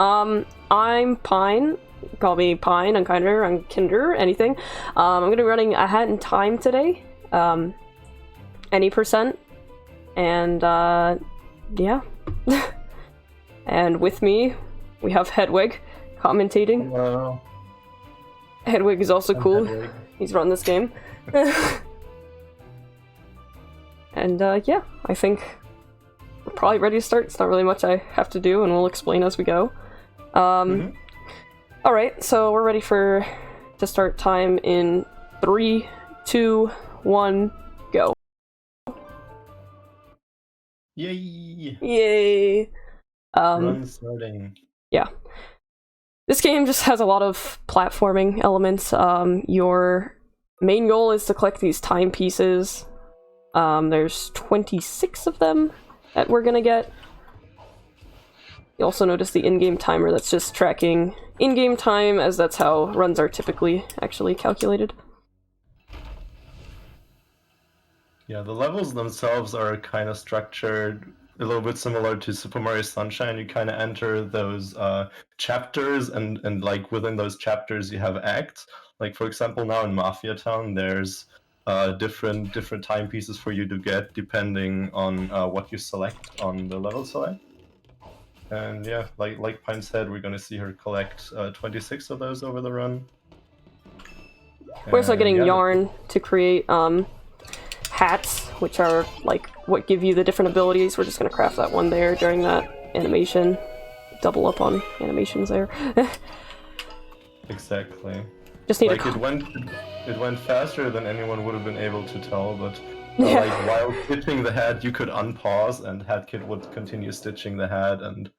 I'm Pine. Call me Pine, Unkinder, anything. I'm gonna be running a hat in time today. Any percent. And, yeah. And with me, we have Hedwig commentating. Hello. Hedwig is also cool. Hedwig. He's run this game. And, yeah, I think we're probably ready to start. It's not really much I have to do, and we'll explain as we go. Alright, so we're ready to start time in 3, 2, 1, go. Yay! Yay! Run starting. Yeah. This game just has a lot of platforming elements. Your main goal is to collect these timepieces. There's 26 of them that we're gonna get. You also notice the in-game timer that's just tracking in-game time, as that's how runs are typically actually calculated. Yeah, the levels themselves are kind of structured a little bit similar to Super Mario Sunshine. You kind of enter those chapters, and like within those chapters you have acts. Like for example, now in Mafia Town, there's different timepieces for you to get depending on what you select on the level select. And yeah, like Pine said, we're gonna see her collect 26 of those over the run. We're also getting yeah, yarn to create hats, which are like what give you the different abilities. We're just gonna craft that one there during that animation. Double up on animations there. Exactly. Just need like it went faster than anyone would have been able to tell, but yeah. like while stitching the hat, you could unpause, and HatKit would continue stitching the hat, and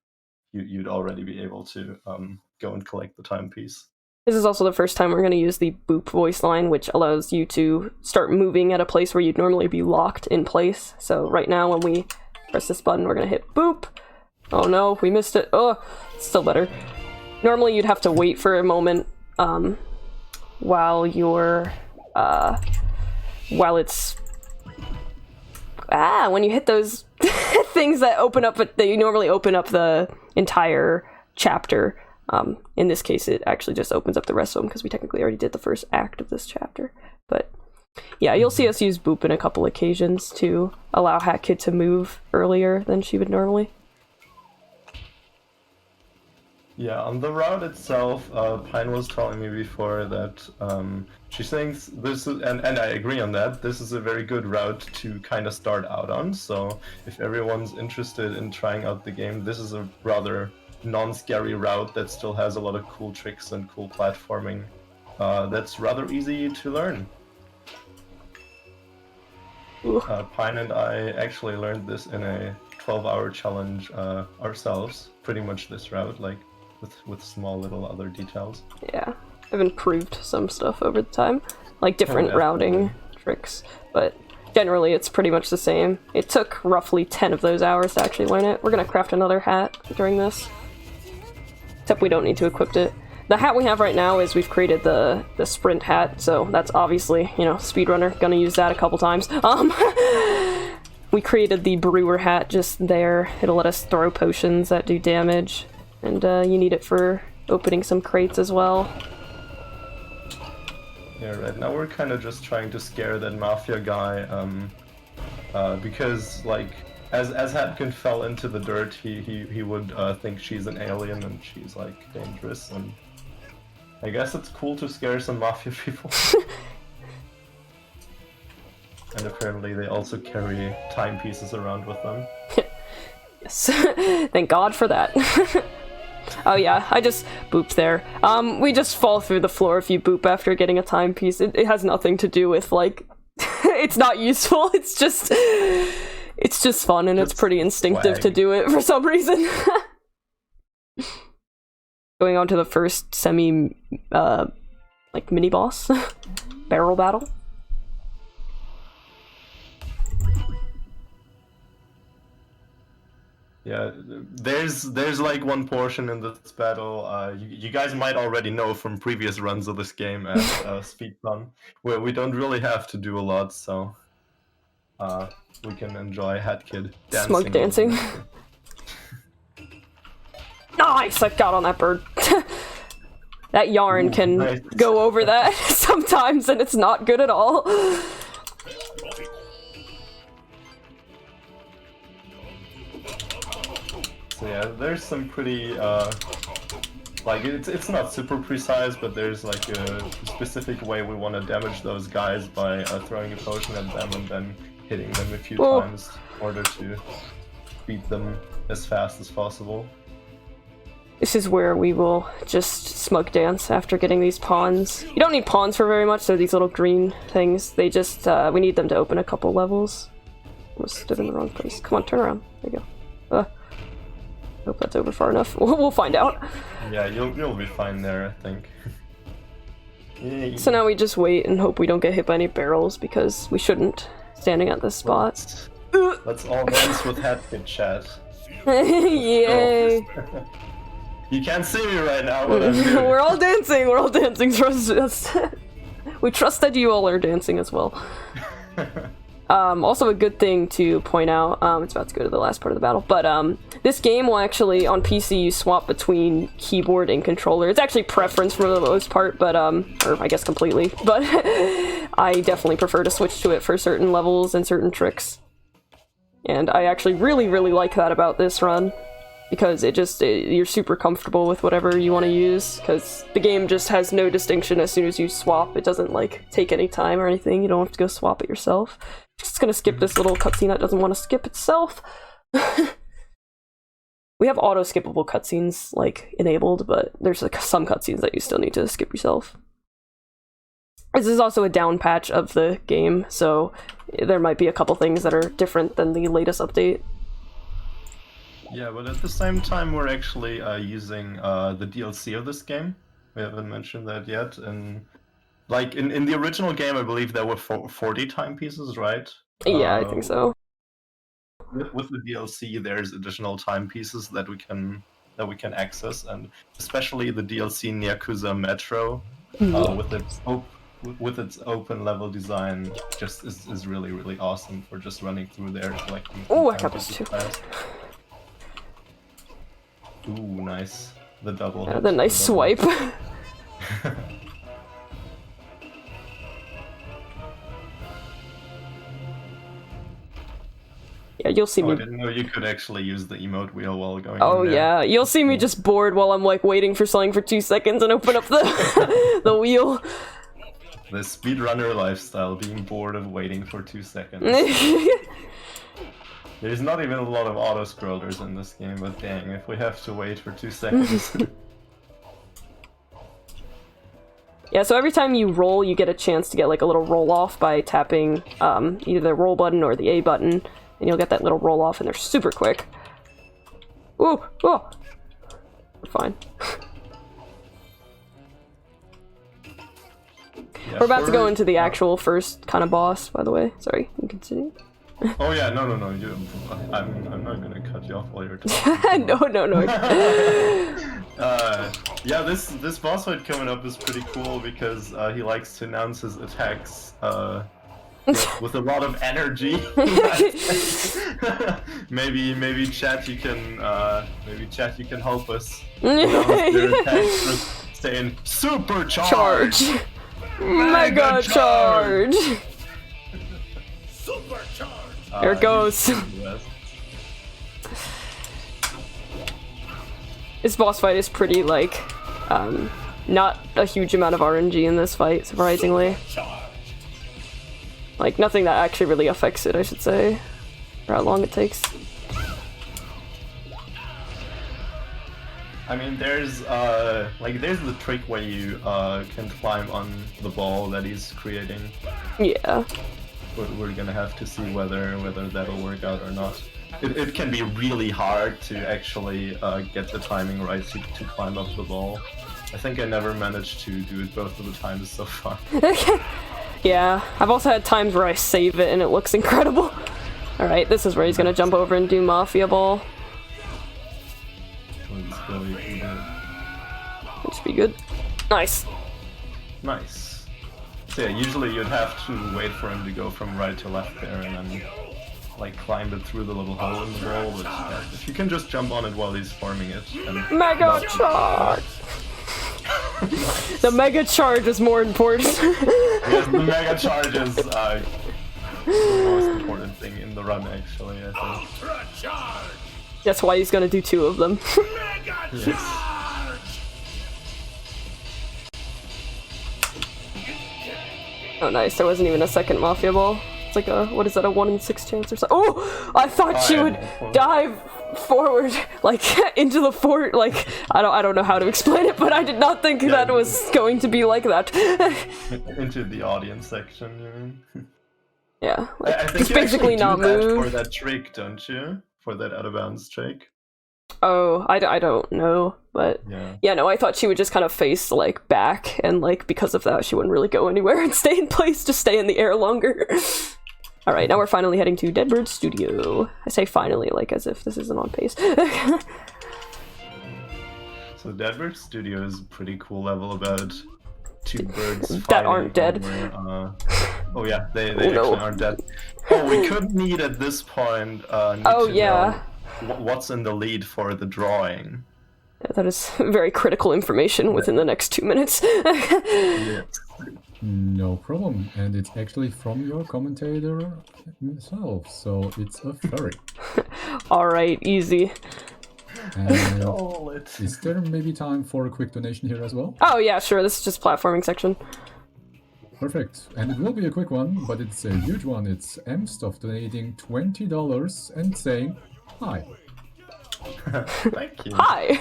you'd already be able to go and collect the timepiece. This is also the first time we're going to use the boop voice line, which allows you to start moving at a place where you'd normally be locked in place. So right now when we press this button, we're going to hit boop. Oh no, we missed it. Oh, it's still better. Normally you'd have to wait for a moment while you're while it's when you hit those things that open up, that you normally open up the entire chapter. In this case, it actually just opens up the rest of them because we technically already did the first act of this chapter. But yeah, you'll see us use boop in a couple occasions to allow HatKit to move earlier than she would normally. Yeah, on the route itself, Pine was telling me before that she thinks this is, and I agree on that, this is a very good route to kind of start out on. So if everyone's interested in trying out the game, this is a rather non-scary route that still has a lot of cool tricks and cool platforming that's rather easy to learn. Pine and I actually learned this in a 12-hour challenge ourselves, pretty much this route, like with small little other details. Yeah, I've improved some stuff over the time, like different routing tricks, but generally it's pretty much the same. It took roughly 10 of those hours to actually learn it. We're gonna craft another hat during this. Except we don't need to equip it. The hat we have right now is we've created the sprint hat, so that's obviously, you know, speedrunner, gonna use that a couple times. We created the brewer hat just there. It'll let us throw potions that do damage, and you need it for opening some crates as well. Yeah, right now we're kind of just trying to scare that Mafia guy, because like as Hatkin fell into the dirt, he would think she's an alien and she's like dangerous, and I guess it's cool to scare some Mafia people. And apparently they also carry timepieces around with them. Yes, thank God for that. Oh yeah, I just booped there. We just fall through the floor if you boop after getting a timepiece. It has nothing to do with, like, it's not useful, it's just fun, and it's pretty instinctive to do it for some reason. Going on to the first like mini-boss. Barrel battle. Yeah, there's like one portion in this battle you guys might already know from previous runs of this game at SpeedCon, where we don't really have to do a lot, so we can enjoy HatKid dancing. Smoke dancing. No! Nice! I got on that bird. That yarn can go over that sometimes, and it's not good at all. So yeah, there's some pretty, like, it's not super precise, but there's like a specific way we want to damage those guys by throwing a potion at them and then hitting them a few times in order to beat them as fast as possible. This is where we will just smug dance after getting these pawns. You don't need pawns for very much, they're these little green things. They just, we need them to open a couple levels. Almost stood in the wrong place. Come on, turn around. There you go. Hope that's over far enough. We'll find out. Yeah, you'll be fine there, I think. Yay. So now we just wait and hope we don't get hit by any barrels, because we shouldn't, standing at this spot. Let's all dance with Hatfit chat. Yay! You can't see me right now, but I'm here. We're all dancing, we're all dancing. Trust us. We trust that you all are dancing as well. Also a good thing to point out, it's about to go to the last part of the battle, but this game will actually, on PC, you swap between keyboard and controller. It's actually preference for the most part, but, or I guess completely, but I definitely prefer to switch to it for certain levels and certain tricks. And I actually really, really like that about this run. Because you're super comfortable with whatever you want to use, because the game just has no distinction as soon as you swap. It doesn't, like, take any time or anything. You don't have to go swap it yourself. Just gonna skip this little cutscene that doesn't want to skip itself. We have auto-skippable cutscenes, like, enabled, but there's, like, some cutscenes that you still need to skip yourself. This is also a down patch of the game, so there might be a couple things that are different than the latest update. Yeah, but at the same time, we're actually using the DLC of this game. We haven't mentioned that yet. And like in the original game, I believe there were 40 timepieces, right? Yeah, I think so. With the DLC, there's additional timepieces that we can access, and especially the DLC Yakuza Metro, with its open level design, just is really, really awesome for just running through there collecting. Oh, I got this too. Ooh, nice. The double hit. The nice swipe. Yeah, you'll see me. I didn't know you could actually use the emote wheel while going. Oh yeah, you'll see me just bored while I'm like waiting for something for 2 seconds and open up the the wheel. The speedrunner lifestyle, being bored of waiting for 2 seconds. There's not even a lot of auto-scrollers in this game, but dang, if we have to wait for 2 seconds... Yeah, so every time you roll, you get a chance to get like a little roll-off by tapping either the roll button or the A button, and you'll get that little roll-off, and they're super quick. Ooh! Oh! We're fine. Yeah, we're about to go into the actual first kind of boss, by the way. Sorry, you can continue. Oh yeah, no, I'm not gonna cut you off while you're talking. No. Yeah, this boss fight coming up is pretty cool because he likes to announce his attacks with a lot of energy. maybe chat you can help us announce their attacks with saying supercharge, mega charge. Supercharge. There it goes. This boss fight is pretty, like, not a huge amount of RNG in this fight, surprisingly. Like, nothing that actually really affects it, I should say. Or how long it takes. I mean, there's the trick where you can climb on the ball that he's creating. Yeah. We're gonna have to see whether that'll work out or not. It can be really hard to actually get the timing right to climb up the ball. I think I never managed to do it both of the times so far. Yeah, I've also had times where I save it and it looks incredible. Alright, this is where he's gonna jump over and do Mafia Ball. Which should be good. Nice. Nice. So yeah, usually you'd have to wait for him to go from right to left there and then like climb it through the little hole in the wall, but if you can just jump on it while he's farming it. And Mega charge! The mega charge is more important. Yes, the mega charge is the most important thing in the run, actually, I think. That's why he's gonna do 2 of them. Yes. Oh nice, there wasn't even a second Mafia ball. It's like a, what is that, a 1 in 6 chance or something? Oh! I thought she would dive forward, like, into the fort, like, I don't know how to explain it, but I did not think that was going to be like that. Into the audience section, you mean? Yeah, like, I think just you basically actually not do that move. for that trick, don't you? For that out of bounds trick. Oh, I don't know, but yeah, no, I thought she would just kind of face, like, back, and, like, because of that, she wouldn't really go anywhere and stay in place, just stay in the air longer. Alright, now we're finally heading to Deadbird Studio. I say finally, like, as if this isn't on pace. So Deadbird Studio is a pretty cool level about 2 birds that aren't dead. Over, oh yeah, they actually aren't dead. Oh, we could need at this point know what's in the lead for the drawing. That is very critical information within the next 2 minutes. Yes. No problem, and it's actually from your commentator himself, so it's a furry. Alright, easy. And is there maybe time for a quick donation here as well? Oh yeah, sure, this is just platforming section. Perfect, and it will be a quick one, but it's a huge one. It's mstuff donating $20 and saying hi. Thank you. Hi!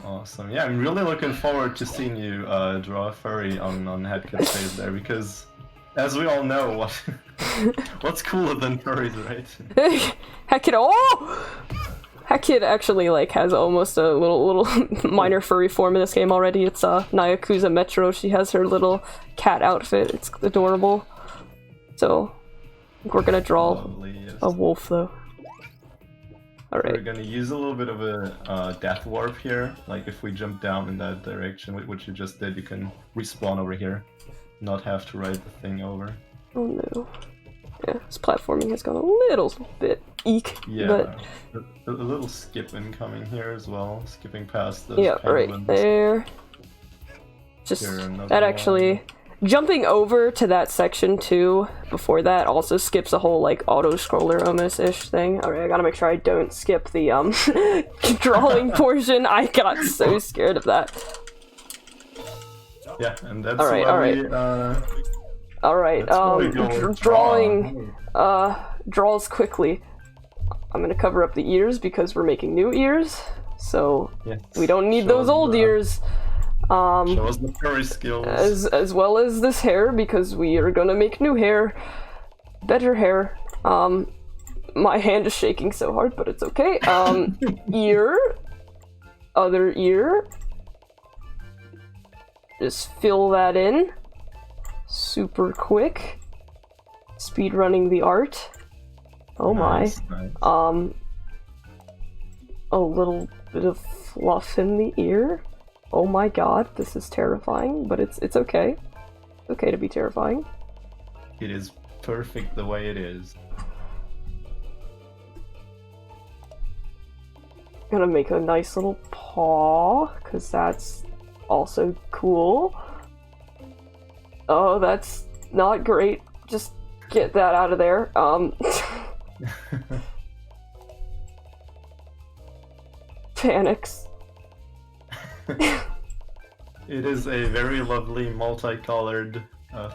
Awesome. Yeah, I'm really looking forward to seeing you draw a furry on Headkit's face there, because as we all know, what's cooler than furries, right? Headkit actually like has almost a little minor furry form in this game already. It's Nyakuza Metro. She has her little cat outfit. It's adorable. So I think we're gonna draw a wolf though. Alright. We're gonna use a little bit of a death warp here. Like if we jump down in that direction, which you just did, you can respawn over here. Not have to ride the thing over. Oh no. Yeah, this platforming has gone a little bit eek. Yeah, but... a little skip incoming here as well. Skipping past those right there. Just, that actually... Jumping over to that section too, before that, also skips a whole, like, auto-scroller almost-ish thing. Alright, I gotta make sure I don't skip the, drawing portion. I got so scared of that. Yeah, and that's drawing, draws quickly. I'm gonna cover up the ears because we're making new ears, so we don't need those old ears. Show us the furry skills. As well as this hair, because we are gonna make new hair. Better hair. My hand is shaking so hard, but it's okay. Ear. Other ear. Just fill that in. Super quick. Speedrunning the art. Oh nice. A little bit of fluff in the ear. Oh my god, this is terrifying, but it's okay. It's okay to be terrifying. It is perfect the way it is. Gonna make a nice little paw, because that's also cool. Oh, that's not great. Just get that out of there. Panics. It is a very lovely multicolored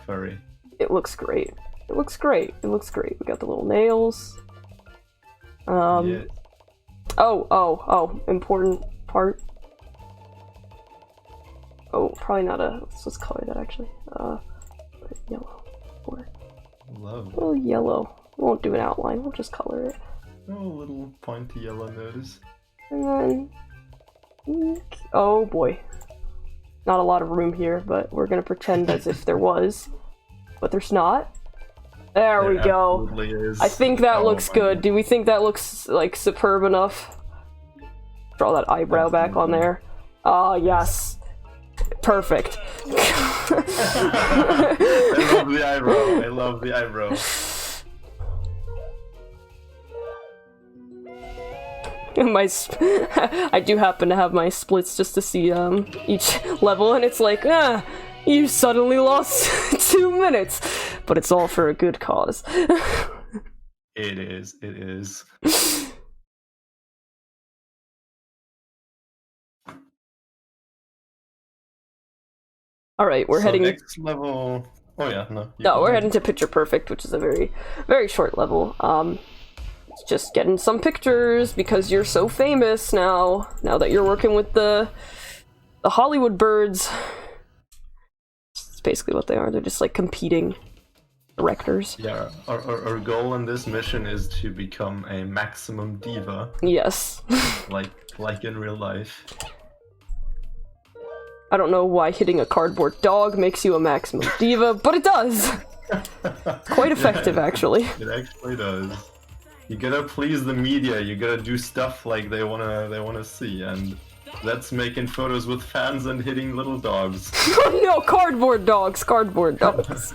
furry. It looks great. It looks great. It looks great. We got the little nails. Yes. Oh, important part. Oh, probably not a... Let's just color that actually. Yellow. Or... Love. A little yellow. We won't do an outline, we'll just color it. Oh, a little pointy yellow nose. And then... Oh boy. Not a lot of room here, but we're gonna pretend as if there was. But there's not. There we go. Is. I think that looks good. God. Do we think that looks, like, superb enough? Draw that eyebrow back on there. Ah, yes. Perfect. I love the eyebrow. I love the eyebrow. I do happen to have my splits just to see each level, and it's like, you suddenly lost 2 minutes, but it's all for a good cause. It is. It is. All right, we're heading. Next level. Oh yeah, no. No, we're heading to Picture Perfect, which is a very, very short level. It's just getting some pictures because you're so famous now. Now that you're working with the Hollywood birds. It's basically what they are. They're just like competing directors. Yeah, our goal in this mission is to become a maximum diva. Yes. like in real life. I don't know why hitting a cardboard dog makes you a maximum diva, but it does! Quite effective, Yeah, actually. It actually does. You gotta please the media, you gotta do stuff like they wanna see, and that's making photos with fans and hitting little dogs. No, cardboard dogs! Cardboard dogs.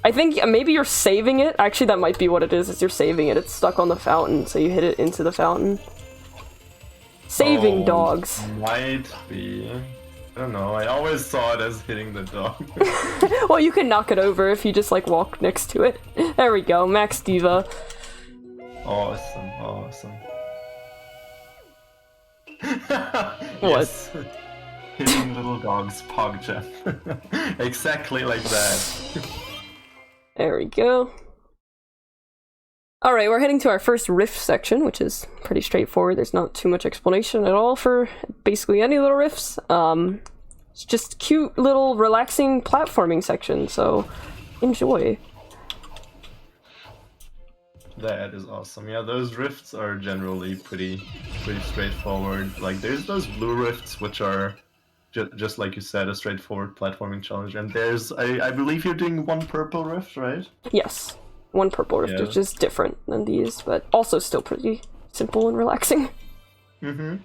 I think maybe you're saving it. Actually, that might be what it is you're saving it. It's stuck on the fountain, so you hit it into the fountain. Saving dogs. Might be. I don't know, I always saw it as hitting the dog. Well, you can knock it over if you just, like, walk next to it. There we go, Max Diva. Awesome, awesome. What? Hitting little dogs, PogChamp. Exactly like that. There we go. Alright, we're heading to our first rift section, which is pretty straightforward. There's not too much explanation at all for basically any little rifts. It's just cute little relaxing platforming section, so enjoy. That is awesome. Yeah, those rifts are generally pretty straightforward. Like, there's those blue rifts, which are just like you said, a straightforward platforming challenge. And there's, I believe you're doing one purple rift, right? Yes. One purple rift, which is different than these, but also still pretty simple and relaxing. Mm-hmm.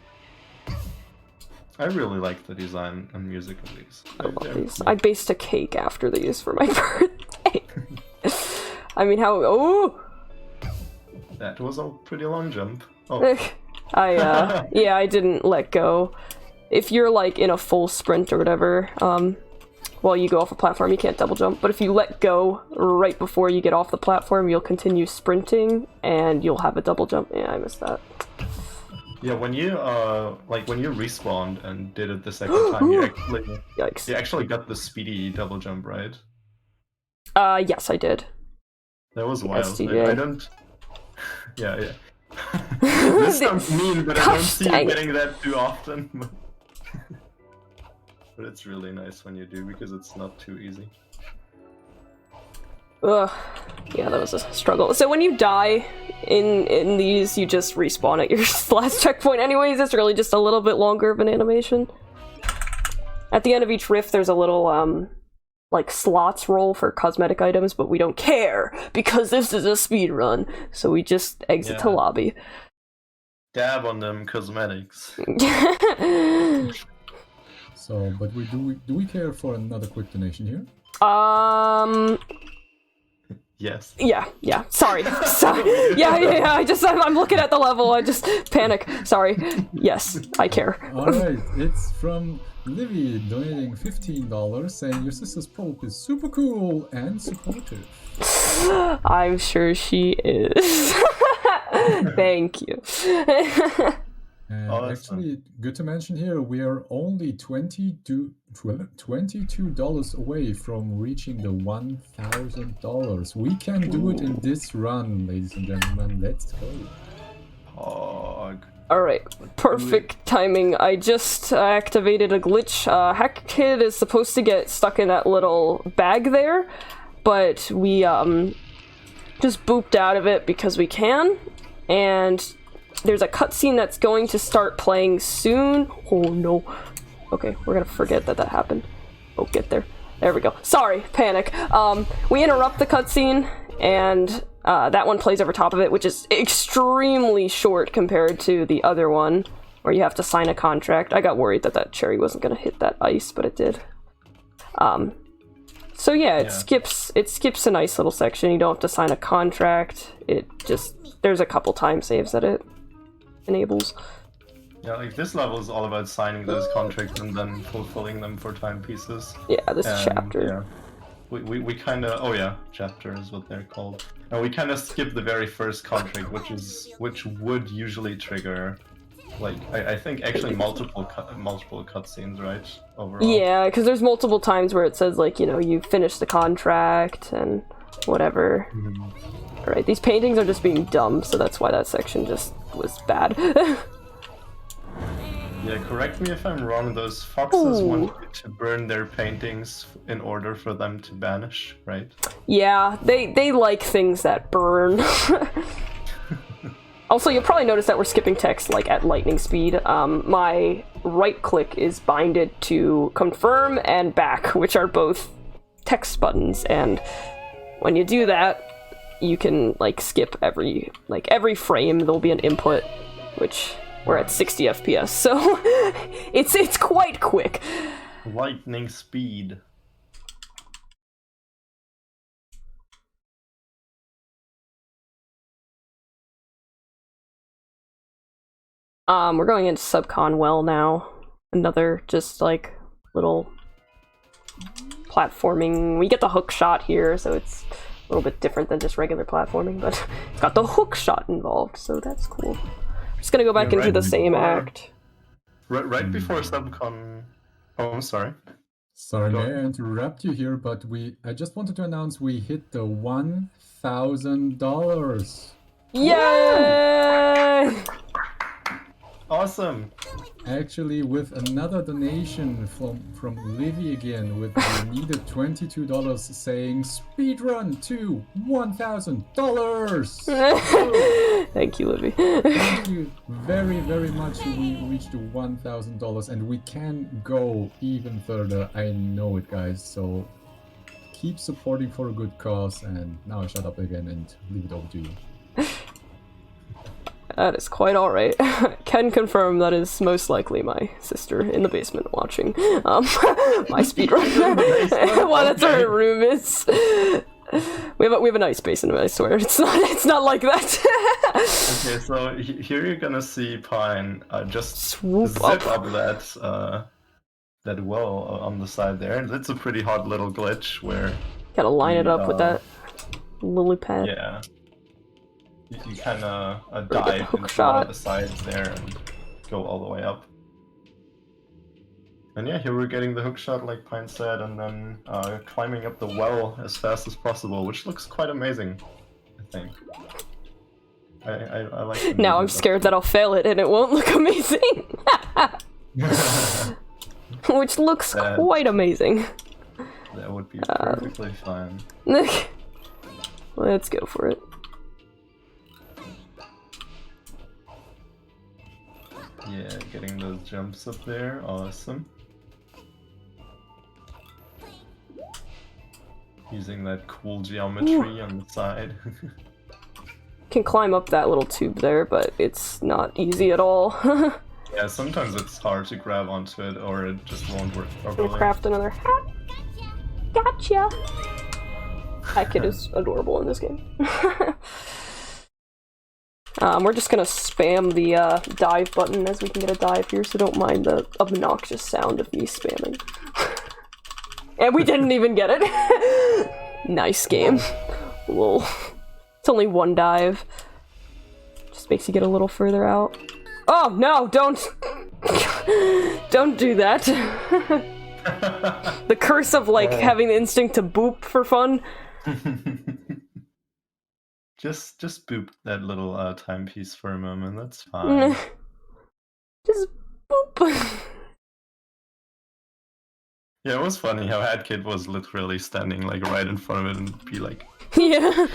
I really like the design and music of these. I love these. I based a cake after these for my birthday. I mean, how... Oh! That was a pretty long jump. Oh. Yeah, I didn't let go. If you're, like, in a full sprint or whatever, while you go off a platform, you can't double jump, but if you let go right before you get off the platform, you'll continue sprinting, and you'll have a double jump. Yeah, I missed that. Yeah, when you respawned and did it the second time, you actually got the speedy double jump, right? Yes, I did. That was wild. STJ. I don't... Yeah. This sounds mean, but I don't see you getting that too often. But it's really nice when you do, because it's not too easy. Ugh. Yeah, that was a struggle. So when you die in these, you just respawn at your last checkpoint anyways. It's really just a little bit longer of an animation. At the end of each rift, there's a little, like, slots roll for cosmetic items, but we don't care, because this is a speed run, so we just exit to lobby. Dab on them cosmetics. So, but do we care for another quick donation here? Yes. Yeah. Sorry. Yeah. I'm looking at the level. I just panic. Sorry. Yes, I care. All right. It's from Livy donating $15, saying your sister's pulp is super cool and supportive. I'm sure she is. Thank you. And awesome. Actually, good to mention here, we are only $22 away from reaching the $1,000. We can do it in this run, ladies and gentlemen. Let's go. Pog. Alright, perfect timing. I just activated a glitch. HackKid is supposed to get stuck in that little bag there, but we just booped out of it because we can, and there's a cutscene that's going to start playing soon. Oh no. Okay, we're gonna forget that happened. Oh, get there. There we go. Sorry, panic. We interrupt the cutscene, and that one plays over top of it, which is extremely short compared to the other one. where you have to sign a contract. I got worried that that cherry wasn't going to hit that ice, but it did. So yeah, it skips a nice little section. You don't have to sign a contract. It just, there's a couple time saves that it enables. Yeah, like this level is all about signing those contracts and then fulfilling them for timepieces. Yeah, this chapter. Yeah. We kind of, oh yeah, chapter is what they're called. And we kind of skip the very first contract, which would usually trigger, like I think actually multiple cutscenes, right? Overall. Yeah, because there's multiple times where it says like, you know, you finish the contract and whatever. Alright, these paintings are just being dumb, so that's why that section just was bad. Yeah, correct me if I'm wrong, those foxes want you to burn their paintings in order for them to vanish, right? Yeah, they like things that burn. Also, you'll probably notice that we're skipping text like at lightning speed. My right click is binded to confirm and back, which are both text buttons, and when you do that, you can like skip every frame. There'll be an input, which we're at 60 FPS, so it's quite quick. Lightning speed. We're going into SUBCON well now. Another just like little platforming. We get the hook shot here, so it's a little bit different than just regular platforming, but it's got the hook shot involved, so that's cool. Just gonna go back into the same act. Right before SUBCON. Oh, I'm sorry. Sorry, may I interrupt you here, but I just wanted to announce we hit the $1,000. Yay! Awesome. Actually, with another donation from Livy again, with the needed $22, saying speedrun to $1,000. Thank you, Livy. Thank you very, very much. We reached $1,000, and we can go even further. I know it, guys. So keep supporting for a good cause. And now I shut up again and leave it over to you. That is quite alright. Can confirm that is most likely my sister in the basement watching my speedrun. Well, that's where her room is. We have a nice basement, I swear. It's not like that. Okay, so here you're gonna see Pine just swoop zip up that well on the side there. That's a pretty hot little glitch where gotta line it up with that lily pad. Yeah. You kind of dive into one of the sides there and go all the way up. And yeah, here we're getting the hook shot like Pine said, and then climbing up the well as fast as possible, which looks quite amazing, I think. I like it. Now I'm scared that I'll fail it and it won't look amazing. Which looks quite amazing. That would be perfectly fine. Let's go for it. Yeah, getting those jumps up there, awesome. Using that cool geometry on the side. Can climb up that little tube there, but it's not easy at all. Yeah, sometimes it's hard to grab onto it, or it just won't work properly. We'll craft another hat. Gotcha! That kid is adorable in this game. We're just gonna spam the dive button as we can get a dive here, so don't mind the obnoxious sound of me spamming. And we didn't even get it! Nice game. Lol. It's only one dive. Just makes you get a little further out. Oh, no, don't! Don't do that. The curse of, like, having the instinct to boop for fun. Just boop that little timepiece for a moment, that's fine. Just boop. Yeah, it was funny how HatKid was literally standing like right in front of it and be like, yeah.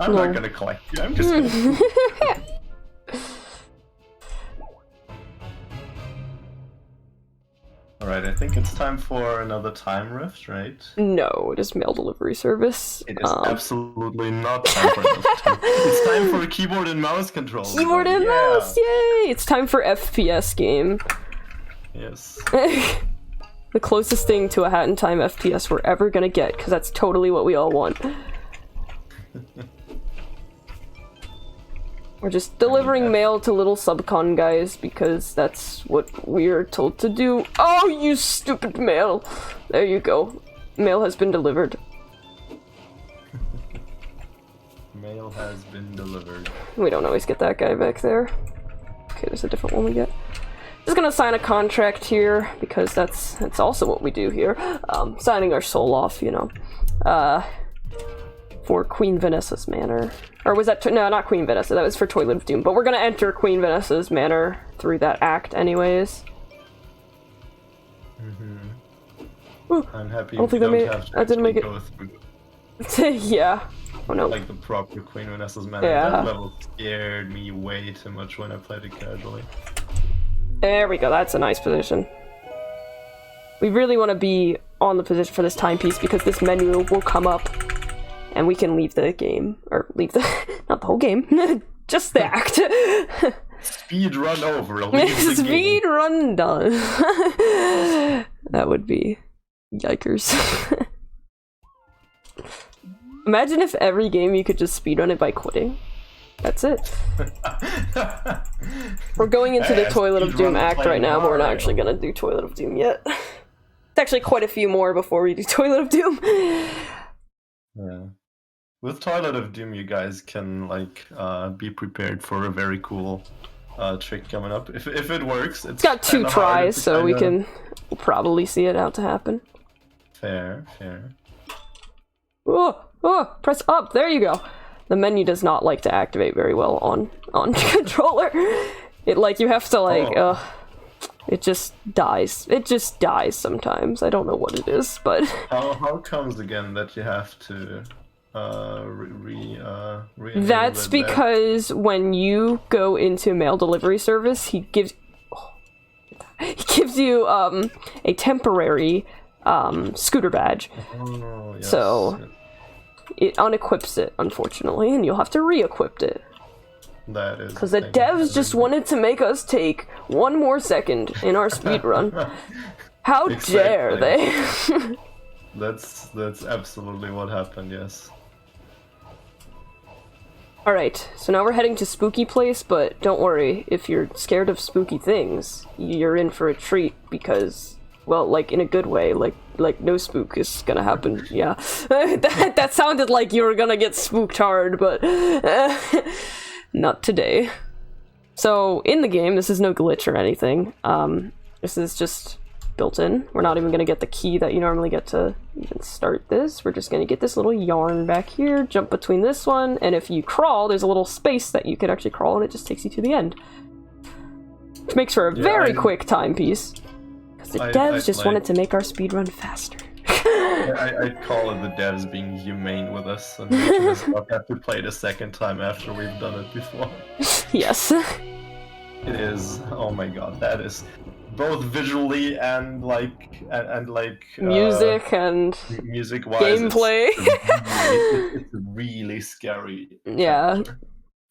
I'm not gonna collect you, I'm just gonna... Alright, I think it's time for another time rift, right? No, it is mail delivery service. It is absolutely not time for another time. It's time for a keyboard and mouse control. Keyboard and mouse, yay! It's time for FPS game. Yes. The closest thing to a Hat in Time FPS we're ever gonna get, because that's totally what we all want. We're just delivering mail to little SUBCON guys, because that's what we're told to do. Oh, you stupid mail! There you go. Mail has been delivered. Mail has been delivered. We don't always get that guy back there. Okay, there's a different one we get. Just gonna sign a contract here, because that's also what we do here. Signing our soul off, you know. For Queen Vanessa's Manor. Or was that... no, not Queen Vanessa. That was for Toilet of Doom. But we're gonna enter Queen Vanessa's Manor through that act anyways. I'm happy I don't think we don't have to I didn't make it. go through Yeah. Oh no. like the proper Queen Vanessa's Manor. Yeah. That level scared me way too much when I played it casually. There we go. That's a nice position. We really want to be on the position for this timepiece because this menu will come up and we can leave the game. Or leave the... not the whole game. Just the act. Speed run over. Speed run done. That would be yikers. Imagine if every game you could just speedrun it by quitting. That's it. We're going into the Toilet of Doom act right now, but we're not actually gonna do Toilet of Doom yet. It's actually quite a few more before we do Toilet of Doom. Yeah. With Toilet of Doom, you guys can like be prepared for a very cool trick coming up. If it works, it's got 2 tries, so we can probably see it out to happen. Fair, fair. Oh, press up. There you go. The menu does not like to activate very well on controller. It like you have to like it just dies. It just dies sometimes. I don't know what it is, but how comes again that you have to that's because when you go into mail delivery service, he gives you a temporary scooter badge. Oh, yes, so yes. It unequips it, unfortunately, and you'll have to re-equip it. That is because the devs just wanted to make us take 1 more second in our speedrun. How dare they? That's absolutely what happened, yes. Alright, so now we're heading to Spooky Place, but don't worry, if you're scared of spooky things, you're in for a treat because, well, like, in a good way, like no spook is gonna happen, yeah. that sounded like you were gonna get spooked hard, but not today. So, in the game, this is no glitch or anything. This is just built in. We're not even gonna get the key that you normally get to even start this. We're just gonna get this little yarn back here, jump between this one, and if you crawl, there's a little space that you could actually crawl, and it just takes you to the end. Which makes for a very quick timepiece. Because the devs just wanted to make our speedrun faster. I'd call it the devs being humane with us and making us not have to play it a second time after we've done it before. Yes. It is. Oh my god, that is both visually and like music and music-wise, gameplay. It's a really scary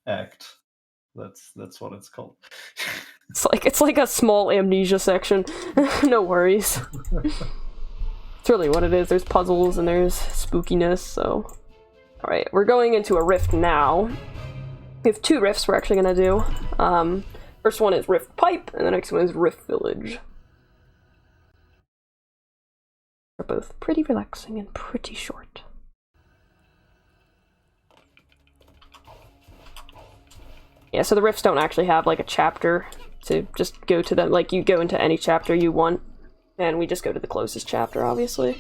act. That's what it's called. It's like a small amnesia section. No worries. It's really what it is. There's puzzles and there's spookiness, so... Alright, we're going into a rift now. We have 2 rifts we're actually gonna do. First one is Rift Pipe, and the next one is Rift Village. They're both pretty relaxing and pretty short. Yeah, so the rifts don't actually have like a chapter to just go to them. Like, you go into any chapter you want, and we just go to the closest chapter, obviously.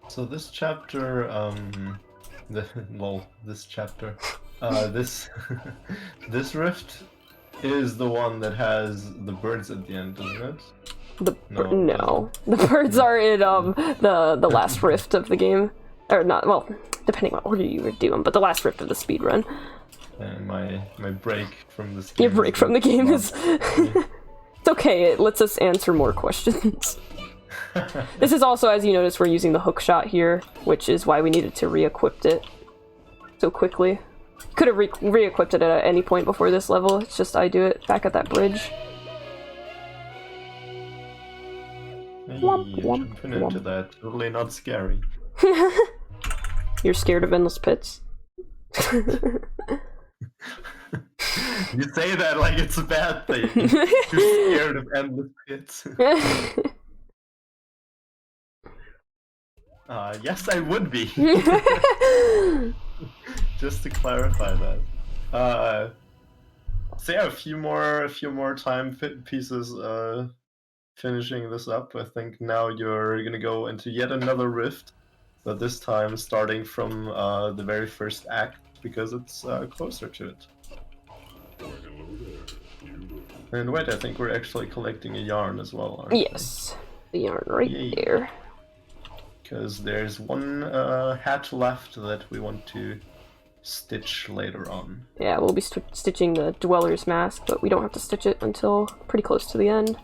So this chapter, this rift is the one that has the birds at the end, isn't it? No. The birds are in the last rift of the game. Or not, well, depending on what order you would do them, but the last rift of the speedrun. And my break from this game. Your break from the game is... It's okay, it lets us answer more questions. This is also, as you notice, we're using the hook shot here, which is why we needed to re-equip it so quickly. Could have re-equipped it at any point before this level, it's just I do it back at that bridge. Hey, jumping into that, totally not scary. You're scared of endless pits? You say that like it's a bad thing. You're scared of endless pits. Yes, I would be. Just to clarify that. So yeah, a few more time pieces. Finishing this up. I think now you're gonna go into yet another rift, but this time starting from the very first act because it's closer to it. And wait, I think we're actually collecting a yarn as well, aren't we? Yes, the yarn right there. Because there's one hat left that we want to stitch later on. Yeah, we'll be stitching the Dweller's Mask, but we don't have to stitch it until pretty close to the end.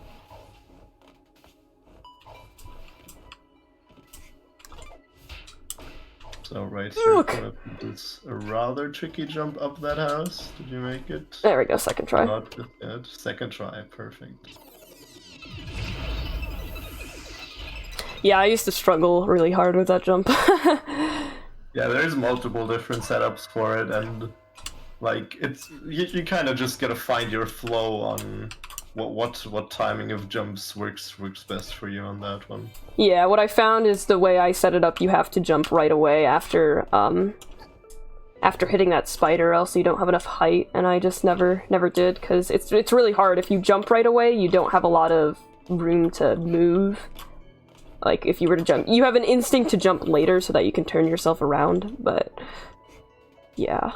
So right here, it's a rather tricky jump up that house. Did you make it? There we go, second try. Not just yet. Second try, perfect. Yeah, I used to struggle really hard with that jump. Yeah, there's multiple different setups for it, and like it's you kind of just gotta find your flow on what timing of jumps works best for you on that one. Yeah, what I found is the way I set it up, you have to jump right away after hitting that spider, else you don't have enough height, and I just never did, because it's really hard. If you jump right away, you don't have a lot of room to move. Like, if you were to jump, you have an instinct to jump later so that you can turn yourself around, but yeah.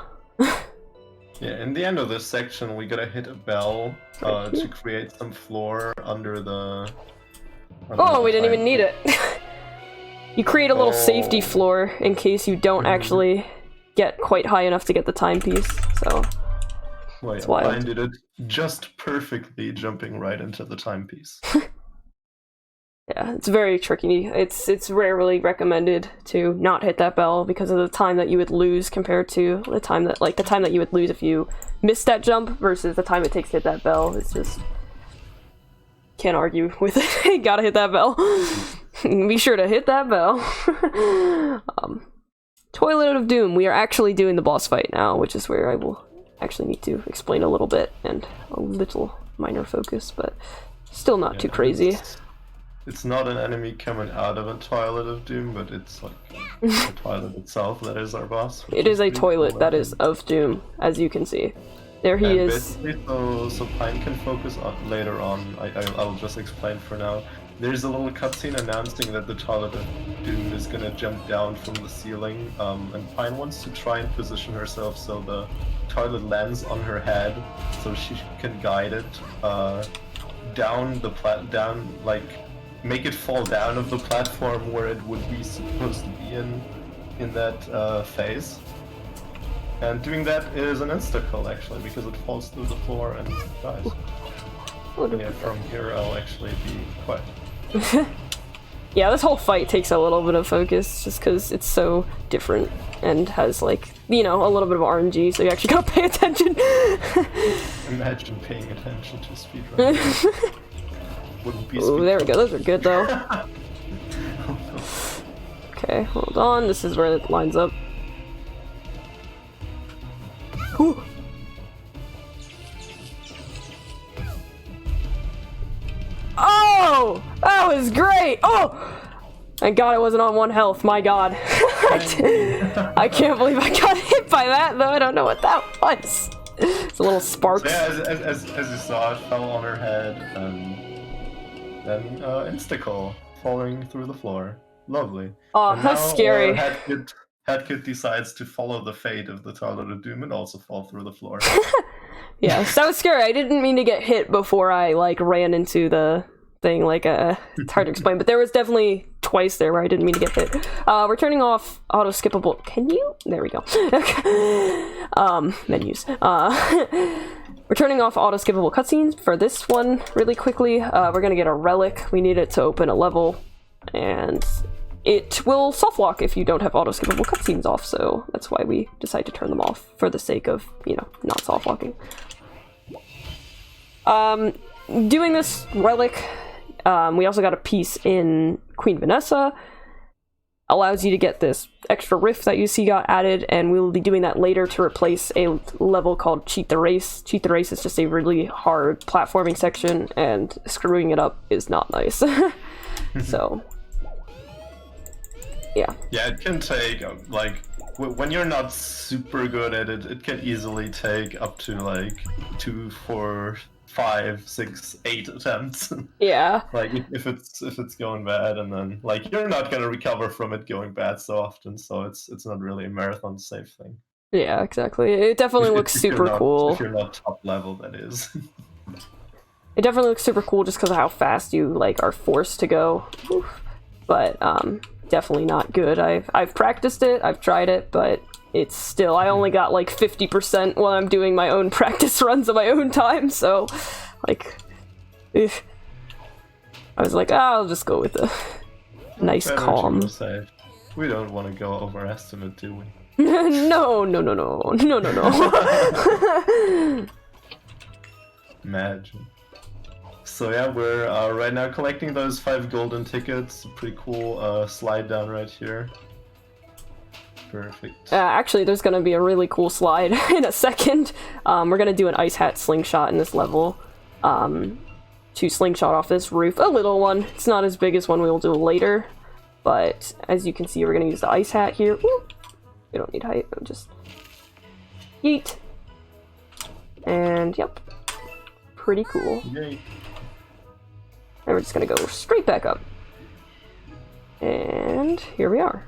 Yeah, in the end of this section, we gotta hit a bell to create some floor under the... we didn't even need it. You create a little safety floor in case you don't actually get quite high enough to get the timepiece, so... Wait, I did it just perfectly, jumping right into the timepiece. Yeah, it's very tricky. It's rarely recommended to not hit that bell because of the time that you would lose compared to the time that you would lose if you missed that jump versus the time it takes to hit that bell. It's just can't argue with it. Gotta hit that bell. Be sure to hit that bell. Toilet of Doom. We are actually doing the boss fight now, which is where I will actually need to explain a little bit and a little minor focus, but still not too crazy. It's not an enemy coming out of a Toilet of Doom, but it's like the toilet itself that is our boss. It is a toilet that is of Doom, as you can see. There he is. So Pine can focus on later on. I'll just explain for now. There's a little cutscene announcing that the Toilet of Doom is gonna jump down from the ceiling, and Pine wants to try and position herself so the toilet lands on her head, so she can guide it down make it fall down of the platform where it would be supposed to be in that phase. And doing that is an insta-kill actually, because it falls through the floor and dies. Yeah, from here I'll actually be quiet. Yeah, this whole fight takes a little bit of focus just because it's so different and has, like, you know, a little bit of RNG, so you actually gotta pay attention. Imagine paying attention to speedrun. Oh, there we go. Those are good, though. Okay, hold on. This is where it lines up. Ooh. Oh! That was great! Oh! Thank God I wasn't on 1 health. My God. I can't believe I got hit by that, though. I don't know what that was. It's a little sparks. So yeah, as you saw, it fell on her head, and then insta-kill, falling through the floor. Lovely. Oh, that's scary. Headkit decides to follow the fate of the Toilet of Doom and also fall through the floor. Yeah, that was scary. I didn't mean to get hit before I, like, ran into the thing, like it's hard to explain, but there was definitely twice there where I didn't mean to get hit. We're turning off auto skippable. Can you? There we go. Menus. We're turning off auto skippable cutscenes for this one really quickly. We're gonna get a relic. We need it to open a level, and it will soft lock if you don't have auto skippable cutscenes off, so that's why we decide to turn them off for the sake of, you know, not soft locking. Doing this relic, we also got a piece in Queen Vanessa. Allows you to get this extra rift that you see got added, and we will be doing that later to replace a level called Cheat the Race. Cheat the Race is just a really hard platforming section, and screwing it up is not nice. So, yeah. Yeah, it can take, like, when you're not super good at it, it can easily take up to, like, 2, 4, 5, 6, 8 attempts. Yeah. Like if it's going bad, and then like you're not gonna recover from it going bad so often, so it's not really a marathon safe thing. Yeah, exactly. It definitely looks super cool. If you're not top level, that is. It definitely looks super cool just because of how fast you like are forced to go. Oof. But definitely not good. I've practiced it, I've tried it, but it's still, I only got like 50% while I'm doing my own practice runs at my own time, so, like, I was like, I'll just go with a nice calm. We don't want to go overestimate, do we? No. Imagine. So yeah, we're right now collecting those 5 golden tickets. Pretty cool slide down right here. Perfect. Actually, there's gonna be a really cool slide in a second. We're gonna do an ice hat slingshot in this level. To slingshot off this roof. A little one. It's not as big as one we will do later. But as you can see, we're gonna use the ice hat here. Woo! We don't need height. Just yeet. And yep. Pretty cool. Yay. And we're just gonna go straight back up. And here we are.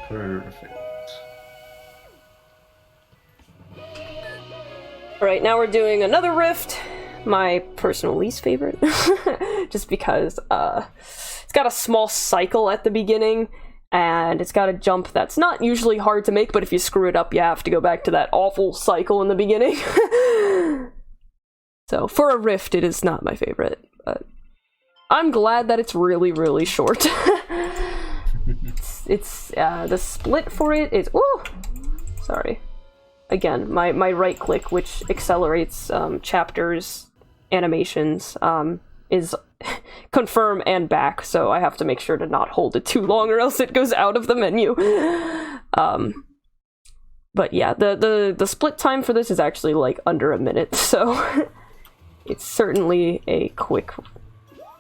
Perfect. Alright, now we're doing another rift. My personal least favorite. Just because it's got a small cycle at the beginning, and it's got a jump that's not usually hard to make, but if you screw it up, you have to go back to that awful cycle in the beginning. So, for a rift, it is not my favorite, but I'm glad that it's really, really short. It's the split for it is, ooh, sorry. Again, my right click, which accelerates chapters, animations, is confirm and back, so I have to make sure to not hold it too long or else it goes out of the menu. But yeah, the split time for this is actually like under a minute, so it's certainly a quick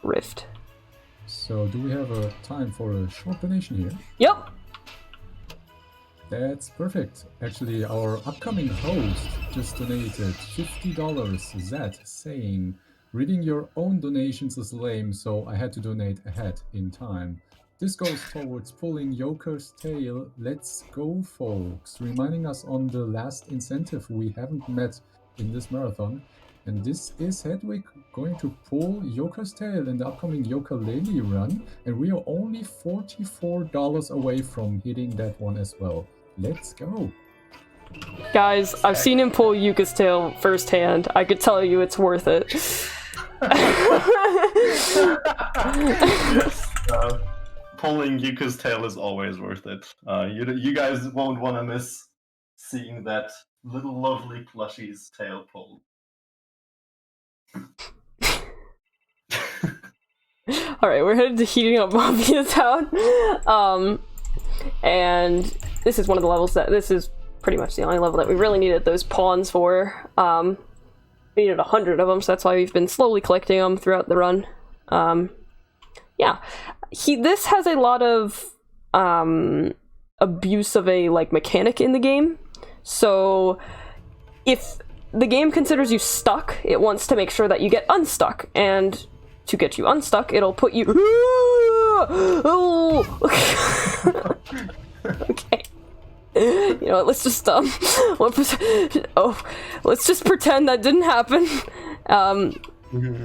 rift. So, do we have a time for a short donation here? Yep. That's perfect. Actually, our upcoming host just donated $50, Zed, saying, reading your own donations is lame, so I had to donate ahead in time. This goes towards pulling Yoker's tail. Let's go, folks. Reminding us on the last incentive we haven't met in this marathon. And this is Hedwig going to pull Yoker's tail in the upcoming Yooka-Laylee run, and we are only $44 away from hitting that one as well. Let's go! Guys, I've seen him pull Yuka's tail firsthand. I could tell you it's worth it. Yes, pulling Yuka's tail is always worth it. You guys won't want to miss seeing that little lovely plushie's tail pulled. Alright, we're headed to Heating Up Mafia Town. And this is one of the levels that, this is pretty much the only level that we really needed those pawns for. We needed 100 of them, so that's why we've been slowly collecting them throughout the run. Yeah. This has a lot of abuse of a like mechanic in the game. So if the game considers you stuck, it wants to make sure that you get unstuck, and to get you unstuck, it'll put you... Okay. You know what, let's just let's just pretend that didn't happen.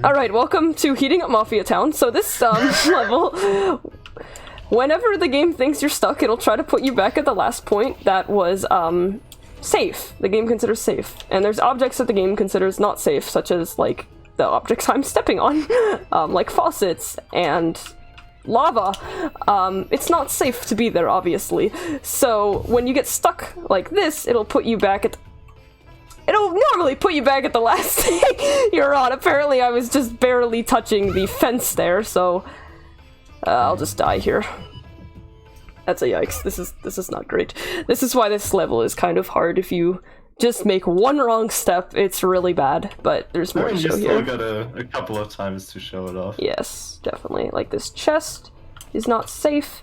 Alright, welcome to Heating Up Mafia Town. So this level, whenever the game thinks you're stuck, it'll try to put you back at the last point that was safe. The game considers safe. And there's objects that the game considers not safe, such as like the objects I'm stepping on, like faucets and lava. It's not safe to be there, obviously. So when you get stuck like this, it'll put you back at it'll normally put you back at the last thing you're on. Apparently I was just barely touching the fence there, so I'll just die here. That's a yikes. This is not great. This is why this level is kind of hard. If you just make one wrong step, it's really bad, but there's more to show here. You still got a couple of times to show it off. Yes, definitely. Like this chest is not safe.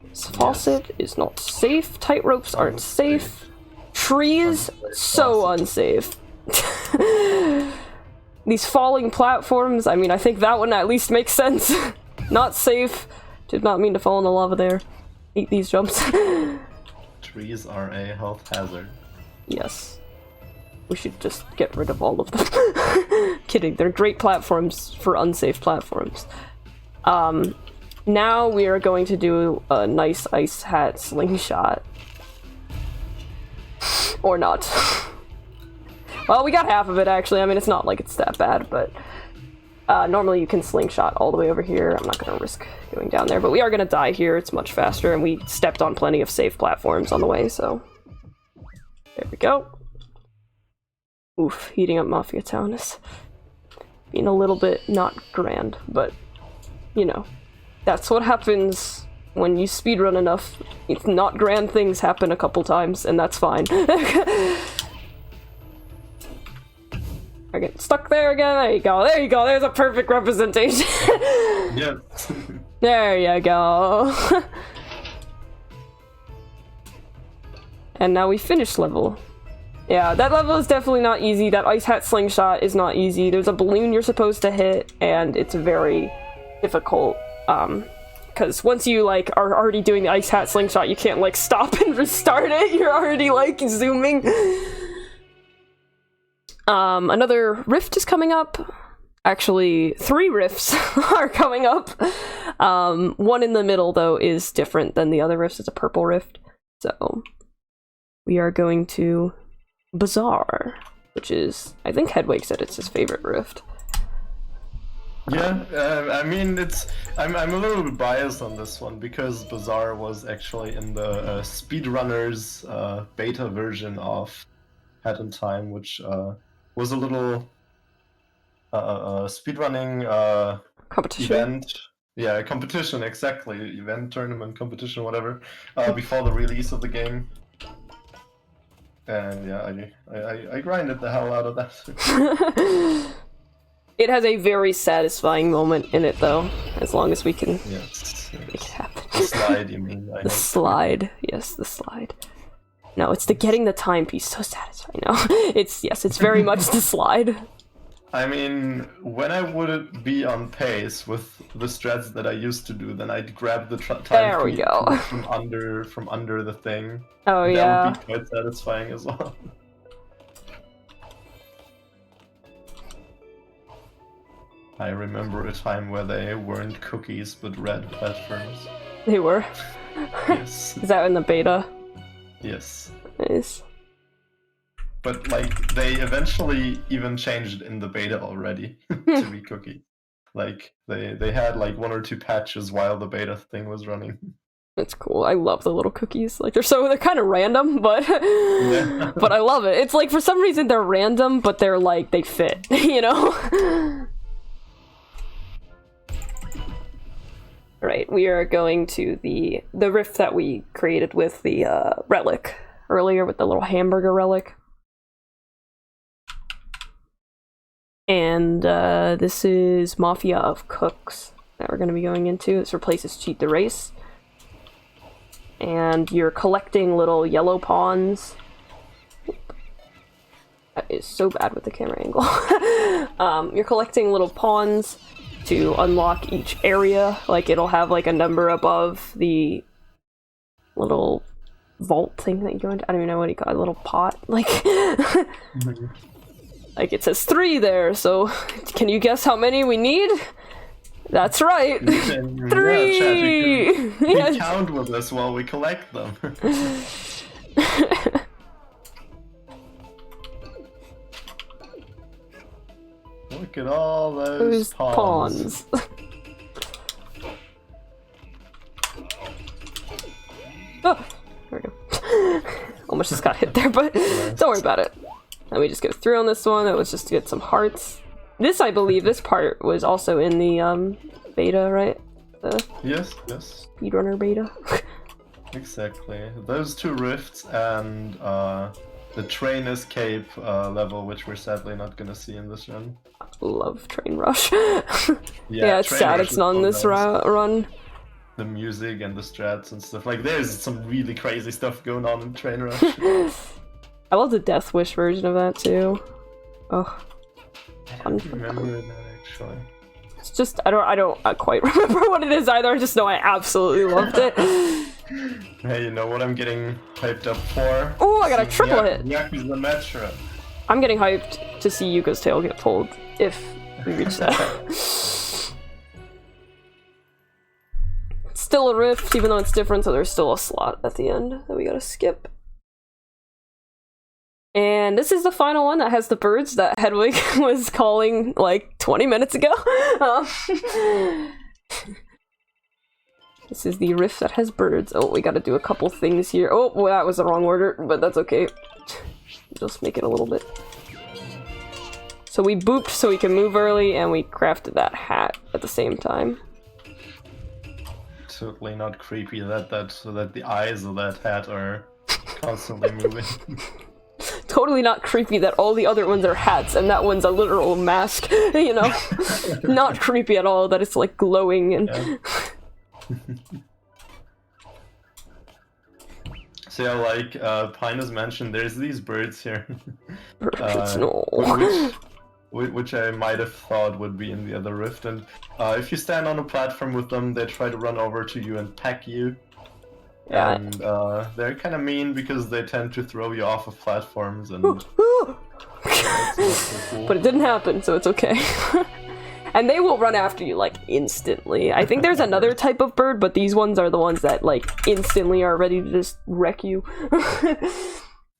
This faucet is not safe. Tight ropes aren't safe. Trees, so unsafe. These falling platforms, I mean, I think that one at least makes sense. Not safe. Did not mean to fall in the lava there. Eat these jumps. Trees are a health hazard. Yes. We should just get rid of all of them. Kidding, they're great platforms for unsafe platforms. Now we are going to do a nice ice hat slingshot. Or not. Well, we got half of it, actually. I mean, it's not like it's that bad, but normally you can slingshot all the way over here. I'm not going to risk going down there, but we are going to die here. It's much faster, and we stepped on plenty of safe platforms on the way, so... There we go. Oof, Heating Up Mafia Town is being a little bit not grand, but, you know, that's what happens when you speedrun enough. If not grand things happen a couple times, and that's fine. I get stuck there again. There you go. There you go. There's a perfect representation. Yes. There you go. And now we finish level. Yeah, that level is definitely not easy. That ice hat slingshot is not easy. There's a balloon you're supposed to hit, and it's very difficult. Because once you, like, are already doing the ice hat slingshot, you can't, like, stop and restart it. You're already, like, zooming. Another rift is coming up. Actually, 3 rifts are coming up. One in the middle, though, is different than the other rifts. It's a purple rift. So, we are going to Bazaar, which is, I think Hedwig said it's his favorite rift. Yeah, I mean, I'm a little bit biased on this one because Bazaar was actually in the speedrunners beta version of Hat in Time, which was a little speedrunning Competition. event. Yeah, competition, exactly. Event, tournament, competition, whatever, before the release of the game. And yeah, I grinded the hell out of that. It has a very satisfying moment in it, though, as long as we can make it happen. The slide, you mean? The slide. Yes, the slide. No, it's the getting the timepiece. So satisfying. No, it's very much the slide. I mean, when I would be on pace with the strats that I used to do, then I'd grab the There we go. from under the thing. Oh yeah. That would be quite satisfying as well. I remember a time where they weren't cookies but red platforms. They were? Yes. Is that in the beta? Yes. Nice. But like they eventually even changed in the beta already to be cookie. Like they had like 1 or 2 patches while the beta thing was running. That's cool. I love the little cookies. Like they're kind of random, but Yeah. but I love it. It's like for some reason they're random, but they're like they fit, you know? Right, we are going to the rift that we created with the relic earlier, with the little hamburger relic. And this is Mafia of Cooks that we're going to be going into. This replaces Cheat the Race. And you're collecting little yellow pawns. That is so bad with the camera angle. You're collecting little pawns to unlock each area. Like it'll have like a number above the little vault thing that you go into. I don't even know what you call it, a little pot. Like, like it says 3 there, so can you guess how many we need? That's right. 3! Yeah, Chad, you count with us while we collect them. Look at all those pawns. Oh, there we go. Almost just got hit there, but don't worry about it. Let me just go through on this one. It was just to get some hearts. This, I believe, this part was also in the beta, right? The yes. speedrunner beta. Exactly. Those 2 rifts and the train escape level, which we're sadly not gonna see in this run. Love Train Rush. Yeah, it's sad it's not in this run. The music and the strats and stuff. Like, there's some really crazy stuff going on in Train Rush. I love the Death Wish version of that too. Oh, I don't remember that actually. It's just I don't quite remember what it is either. I just know I absolutely loved it. Hey, you know what I'm getting hyped up for? Oh, I got a triple hit. Yakuza Metro. I'm getting hyped to see Yuka's tail get pulled if we reach that. It's still a rift, even though it's different, so there's still a slot at the end that we gotta skip. And this is the final one that has the birds that Hedwig was calling like 20 minutes ago. This is the rift that has birds. Oh, we gotta do a couple things here. Oh, well, that was the wrong order, but that's okay. Just make it a little bit. So we booped so we can move early, and we crafted that hat at the same time. Totally not creepy so that the eyes of that hat are constantly moving. Totally not creepy that all the other ones are hats and that one's a literal mask, you know? Not creepy at all that it's like glowing and... Yeah. So yeah, like Pine has mentioned, there's these birds here. Birds, no. Which I might have thought would be in the other rift, and if you stand on a platform with them, they try to run over to you and peck you. Yeah. And they're kind of mean because they tend to throw you off of platforms and... That's not so cool. But it didn't happen, so it's okay. And they will run after you, like, instantly. I think there's another type of bird, but these ones are the ones that, like, instantly are ready to just wreck you.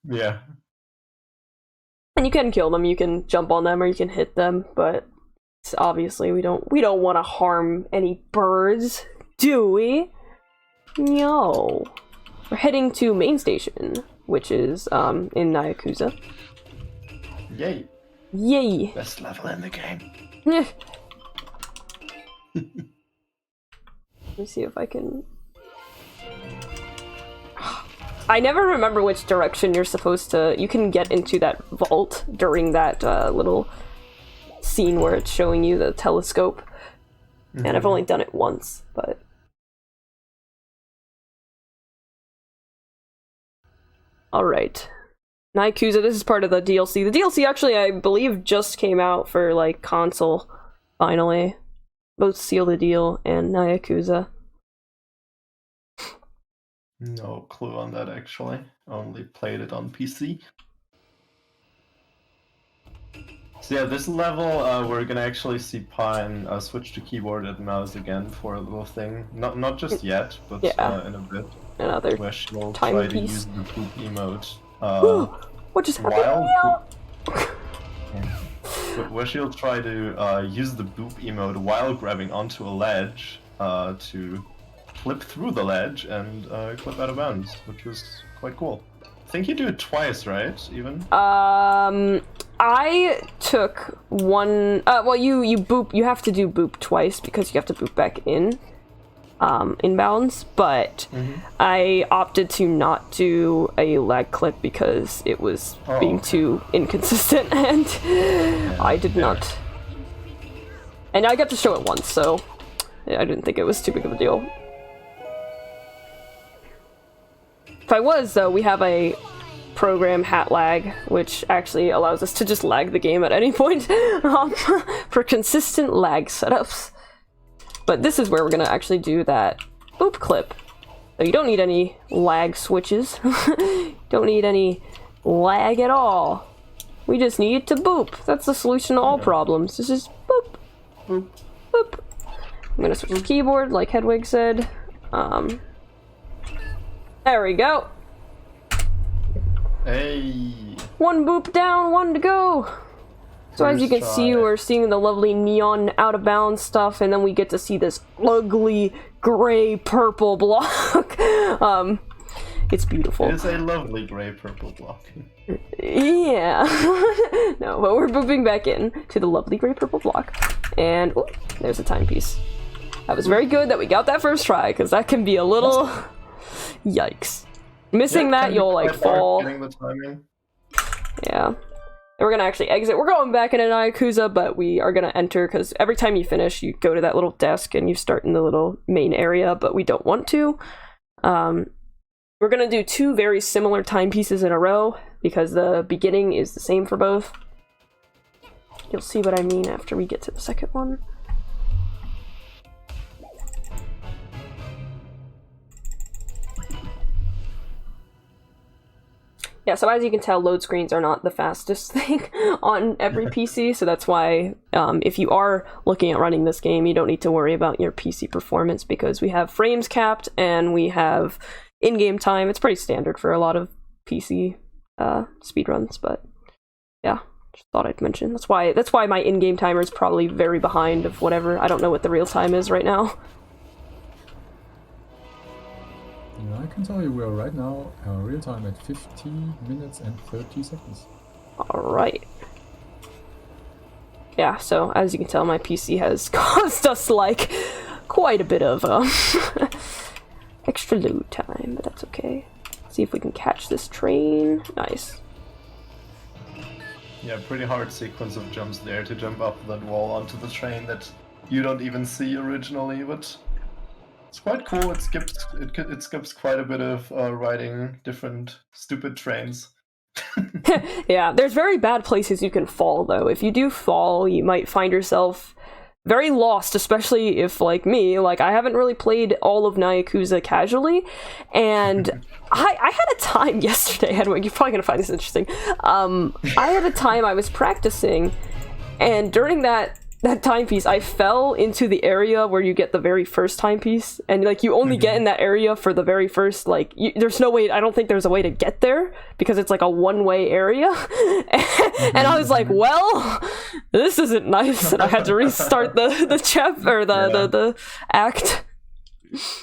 Yeah. And you can kill them, you can jump on them, or you can hit them, but obviously we don't want to harm any birds, do we? No. We're heading to main station, which is in Nyakuza. Yay. Yay. Best level in the game. Let me see if I can... I never remember which direction you're supposed to... You can get into that vault during that little scene where it's showing you the telescope. Mm-hmm. And I've only done it once, but... Alright. Nyakuza, this is part of the DLC. The DLC actually, I believe, just came out for, like, console, finally. Both Seal the Deal and Nyakuza. No clue on that, actually. Only played it on PC. So yeah, this level, we're gonna actually see Pine switch to keyboard and mouse again for a little thing. Not just yet, but yeah. In a bit. Another where she'll time try piece. to use the poop emote. What just happened? Where she'll try to use the boop emote while grabbing onto a ledge to flip through the ledge and clip out of bounds, which was quite cool. I think you do it twice, right? Even? I took one. Well, you boop. You have to do boop twice because you have to boop back in. Inbounds, but I opted to not do a lag clip because it was being too inconsistent, and I did not. And I got to show it once, so I didn't think it was too big of a deal. If I was, though, we have a program hat lag, which actually allows us to just lag the game at any point for consistent lag setups. But this is where we're gonna actually do that boop clip So you don't need any lag switches. Don't need any lag at all. We just need to boop. That's the solution to all problems. This is boop. Boop. Boop. I'm gonna switch the keyboard, like Hedwig said. There we go. Hey. One boop down, one to go. So as you can see, we're seeing the lovely neon out of bounds stuff, and then we get to see this ugly gray purple block. It's beautiful. It is a lovely gray purple block. Yeah. No, but we're booping back in to the lovely gray purple block. And ooh, there's a timepiece. That was very good that we got that first try, because that can be a little... Yikes. Missing that, you'll like fall. Yeah. And we're gonna actually exit. We're going back into Yakuza, but we are gonna enter, because every time you finish, you go to that little desk and you start in the little main area, but we don't want to. We're gonna do 2 very similar timepieces in a row, because the beginning is the same for both. You'll see what I mean after we get to the second one. Yeah, so as you can tell, load screens are not the fastest thing on every PC, so that's why if you are looking at running this game, you don't need to worry about your PC performance, because we have frames capped and we have in-game time. It's pretty standard for a lot of PC speedruns, but yeah, just thought I'd mention. That's why my in-game timer is probably very behind of whatever. I don't know what the real time is right now. I can tell you we are right now real time at 15 minutes and 30 seconds. Alright. Yeah, so as you can tell, my PC has caused us like quite a bit of extra load time, but that's okay. See if we can catch this train. Nice. Yeah, pretty hard sequence of jumps there to jump up that wall onto the train that you don't even see originally, but it's quite cool. It skips quite a bit of riding different stupid trains. Yeah, there's very bad places you can fall, though. If you do fall, you might find yourself very lost, especially if, like me, like I haven't really played all of Yakuza casually, and I had a time yesterday, Hedwig, you're probably gonna find this interesting. I had a time I was practicing, and during that timepiece, I fell into the area where you get the very first timepiece, and like you only get in that area for the very first, like there's no way, I don't think there's a way to get there because it's like a one-way area. And I was like, well, this isn't nice, and I had to restart the chapter, or the act.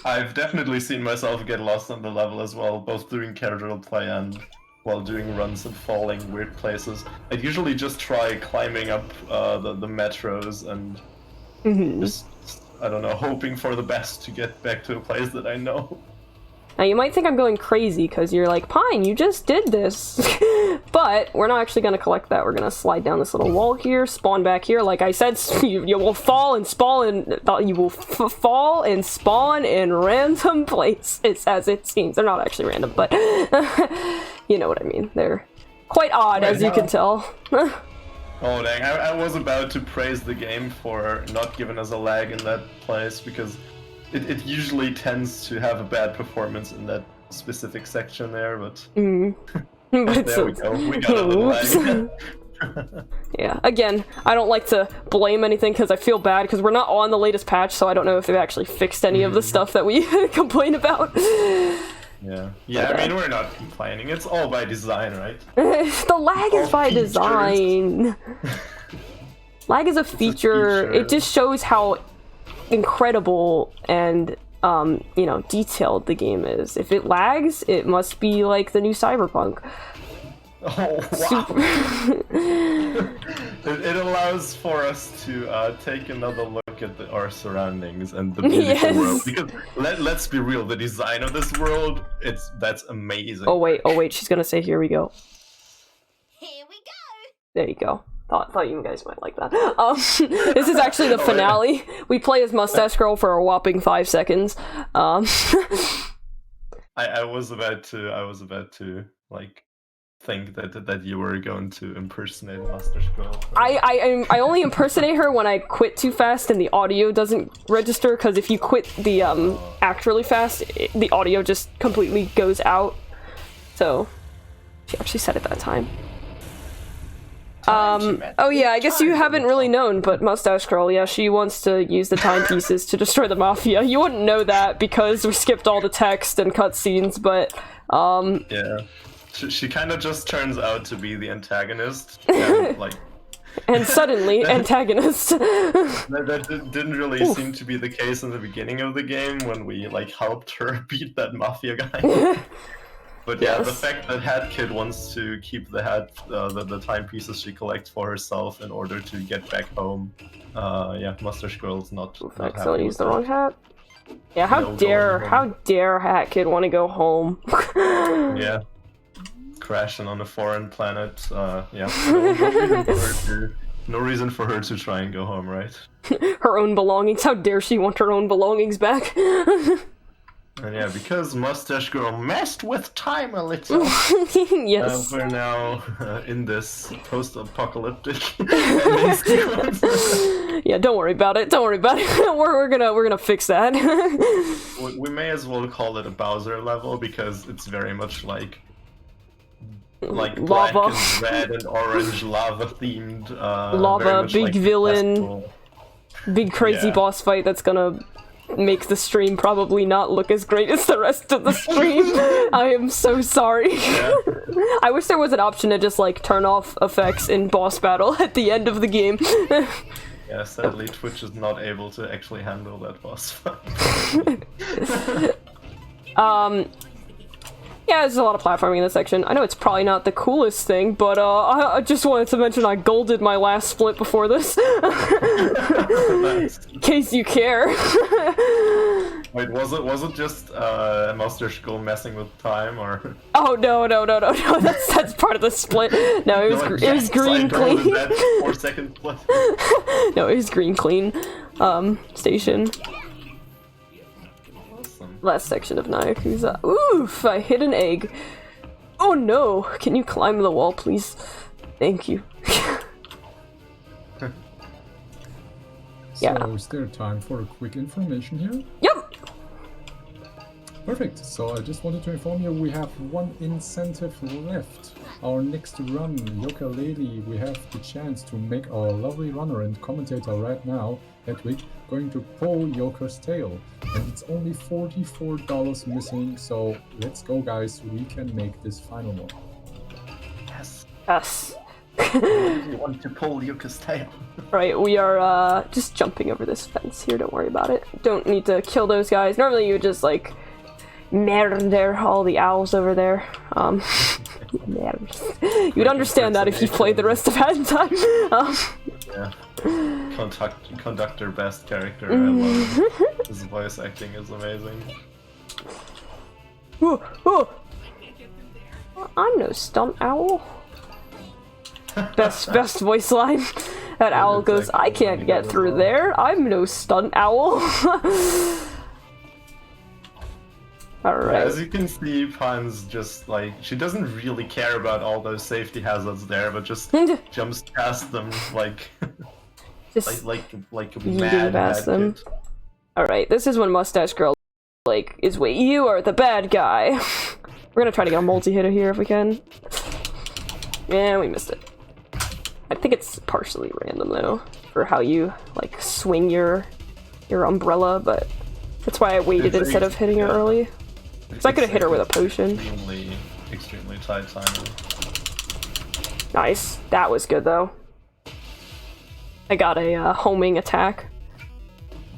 I've definitely seen myself get lost on the level as well, both doing casual play and while doing runs and falling weird places. I'd usually just try climbing up the metros and just, I don't know, hoping for the best to get back to a place that I know. Now you might think I'm going crazy because you're like, Pine, you just did this. But we're not actually going to collect that. We're going to slide down this little wall here, spawn back here. Like I said, you will fall and spawn and you will fall and spawn in random places, as it seems. They're not actually random, but you know what I mean. They're quite odd, as you can tell. Oh dang, I was about to praise the game for not giving us a lag in that place, because it usually tends to have a bad performance in that specific section there, but... But there we go, we got a little lag. Yeah, again, I don't like to blame anything because I feel bad because we're not on the latest patch, so I don't know if they've actually fixed any of the stuff that we complain about. Yeah, I mean, we're not complaining, it's all by design, right? The lag is by design. Lag is a feature. It just shows how incredible and you know, detailed the game is. If it lags, it must be like the new Cyberpunk. Oh wow! It allows for us to take another look at our surroundings and the beautiful world. Because let's be real, the design of this world, that's amazing. Oh wait, she's gonna say, "Here we go." Here we go. There you go. Thought you guys might like that. This is actually the finale. We play as Mustache Girl for a whopping 5 seconds. I was about to like think that you were going to impersonate Master Scroll. I only impersonate her when I quit too fast and the audio doesn't register, because if you quit the act really fast, the audio just completely goes out. So she actually said it that time. Oh yeah, I guess you haven't really known, but Mustache Girl, yeah, she wants to use the timepieces to destroy the Mafia. You wouldn't know that because we skipped all the text and cutscenes, but yeah. She kind of just turns out to be the antagonist, and, like... and suddenly, antagonist. That didn't really seem to be the case in the beginning of the game, when we, like, helped her beat that Mafia guy. But yeah, the fact that Hat Kid wants to keep the timepieces she collects for herself in order to get back home, yeah, Mustache Girl's not happy So I with used the that. wrong hat. Yeah, how dare Hat Kid want to go home? Yeah. Crashing on a foreign planet, yeah. No reason for her to try and go home, right? Her own belongings. How dare she want her own belongings back? And yeah, because Mustache Girl messed with time a little. Yes. We're now in this post-apocalyptic. Yeah, don't worry about it. Don't worry about it. we're gonna fix that. We may as well call it a Bowser level, because it's very much like black lava. and red and orange lava themed. Lava, big like villain, big crazy boss fight that's gonna make the stream probably not look as great as the rest of the stream. I am so sorry. Yeah. I wish there was an option to just like turn off effects in boss battle at the end of the game. Yeah, sadly Twitch is not able to actually handle that boss fight. Yeah, there's a lot of platforming in this section. I know it's probably not the coolest thing, but I just wanted to mention I golded my last split before this. In case you care. Wait, was it just Master Skull messing with time, or? Oh no, that's part of the split. No, it was green clean. That 4-second split. No, it was green clean. Station. Last section of Nyakuza. Oof! I hit an egg. Oh no! Can you climb the wall, please? Thank you. Yeah. So, is there time for a quick information here? Yep! Perfect. So, I just wanted to inform you we have one incentive left. Our next run, Yooka-Laylee, we have the chance to make our lovely runner and commentator right now, Hedwig, going to pull Yoker's tail. And it's only $44 missing, so let's go guys, we can make this final one. Yes. Yes. You want to pull Yuka's tail. Right, we are just jumping over this fence here, don't worry about it. Don't need to kill those guys. Normally you would just like murder all the owls over there. You'd understand that if you played the rest of Time. Yeah. Conductor best character, I love it. His voice acting is amazing. I'm no stunt owl. Best voice line. That owl goes, I can't get through there. I'm no stunt owl. Alright. Yeah, as you can see, Pan's just like, she doesn't really care about all those safety hazards there, but just jumps past them like just like yeeting past them. Alright, this is when Mustache Girl like is wait, you are the bad guy. We're gonna try to get a multi-hitter here if we can. Yeah, we missed it. I think it's partially random though, for how you like swing your umbrella, but that's why I waited instead of hitting her early. Because I could have hit her with a potion. Extremely tight timing. Nice. That was good though. I got a homing attack.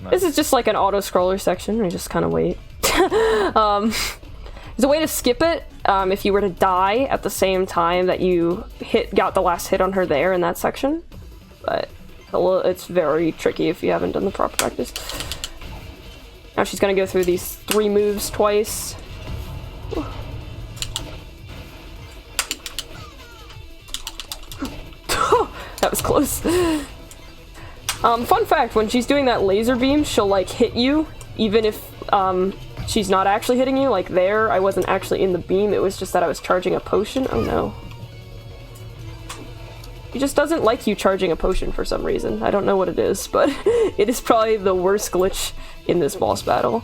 Nice. This is just like an auto-scroller section. We just kind of wait. There's a way to skip it if you were to die at the same time that you got the last hit on her there in that section. But it's very tricky if you haven't done the proper practice. Now she's gonna go through these 3 moves twice. That was close. Fun fact, when she's doing that laser beam, she'll like hit you, even if she's not actually hitting you. Like there, I wasn't actually in the beam, it was just that I was charging a potion. Oh no. He just doesn't like you charging a potion for some reason. I don't know what it is, but it is probably the worst glitch in this boss battle.